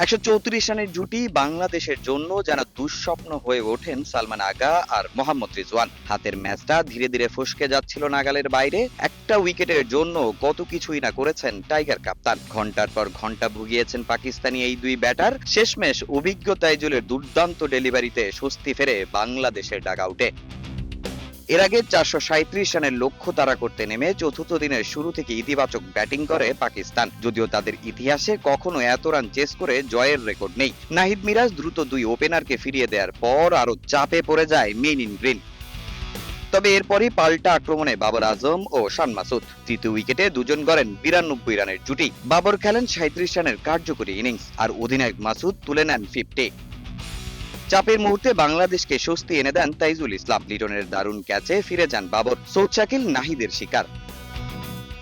১৩৪ রানের জুটি বাংলাদেশের জন্য যেন দুঃস্বপ্ন হয়ে ওঠেন সালমান আগা আর মোহাম্মদ রিজওয়ান। হাতের ম্যাচটা ধীরে ধীরে ফসকে যাচ্ছিল নাগালের বাইরে। একটা উইকেটের জন্য কত কিছুই না করেছেন টাইগার কাপ্তান। ঘন্টার পর ঘন্টা ভুগিয়েছেন পাকিস্তানি এই দুই ব্যাটার। শেষমেশ অভিজ্ঞ তাইজুলের দুর্দান্ত ডেলিভারিতে স্বস্তি ফেরে বাংলাদেশের ডাগআউটে। এর আগে ৪৩৭ রানের লক্ষ্য তাড়া করতে নেমে চতুর্থ দিনের শুরু থেকে ইতিবাচক ব্যাটিং করে পাকিস্তান। যদিও তাদের ইতিহাসে কখনো এত রান চেস করে জয়ের রেকর্ড নেই। নাহিদ মিরাজ দ্রুত দুই ওপেনারকে ফিরিয়ে দেওয়ার পর আরো চাপে পড়ে যায় মেইন ইন গ্রিন। তবে এরপরই পাল্টা আক্রমণে বাবর আজম ও শান মাসুদ। তৃতীয় উইকেটে দুজন গড়েন ৯২ রানের জুটি। বাবর খেলেন ৩৭ রানের কার্যকরী ইনিংস আর অধিনায়ক মাসুদ তুলে নেন ৫০। চাপের মুহূর্তে বাংলাদেশকে স্বস্তি এনে দেন তাইজুল ইসলাম। লিটনের দারুণ ক্যাচে ফিরে যান বাবর। সৌদ শাকিল নাহিদের শিকার।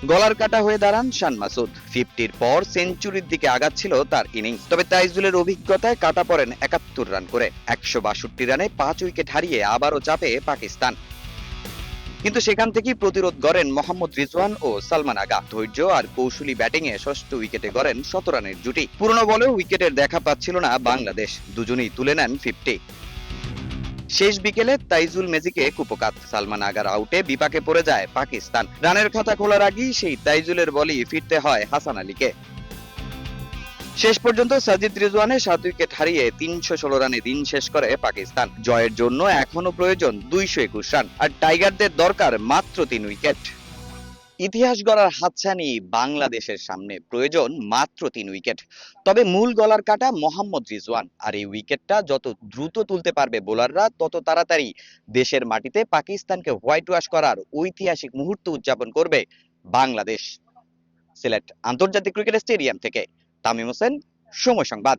গলার কাটা হয়ে দাঁড়ান শান মাসুদ। ৫০-র পর সেঞ্চুরির দিকে আগাচ্ছিল তার ইনিংস। তবে তাইজুলের অভিজ্ঞতায় কাটা পড়েন ৭১ রান করে। ১৬২ রানে ৫ উইকেট হারিয়ে আবারও চাপে পাকিস্তান। কিন্তু সেখান থেকেই প্রতিরোধ গড়েন মোহাম্মদ রিজওয়ান ও সালমান আগা। ধৈর্য আর কৌশলী ব্যাটিংয়ে ষষ্ঠ উইকেটে গড়েন ১৭ রানের জুটি। পুরনো বলেও উইকেটের দেখা পাচ্ছিল না বাংলাদেশ। দুজনেই তুলে নেন ৫০। শেষ বিকেলে তাইজুল ম্যাজিকে কুপকাত। সালমান আগার আউটে বিপাকে পড়ে যায় পাকিস্তান। রানের খাতা খোলার আগেই সেই তাইজুলের বলই ফিরতে হয় হাসান আলীকে। শেষ পর্যন্ত সাজিদ রিজওয়ানের ৭ উইকেট হারিয়ে ৩১৬ রানে দিন শেষ করে পাকিস্তান। জয়ের জন্য এখনো প্রয়োজন ২২১ রান, আর টাইগারদের দরকার মাত্র ৩ উইকেট। ইতিহাস গড়ার হাতছানি বাংলাদেশের সামনে, প্রয়োজন মাত্র ৩ উইকেট। তবে মূল গলার কাটা মোহাম্মদ রিজওয়ান, আর এই উইকেটটা যত দ্রুত তুলতে পারবে বোলাররা, তত তাড়াতাড়ি দেশের মাটিতে পাকিস্তানকে হোয়াইট ওয়াশ করার ঐতিহাসিক মুহূর্ত উদযাপন করবে বাংলাদেশ। সিলেট আন্তর্জাতিক ক্রিকেট স্টেডিয়াম থেকে তামিম হোসেন, সময় সংবাদ।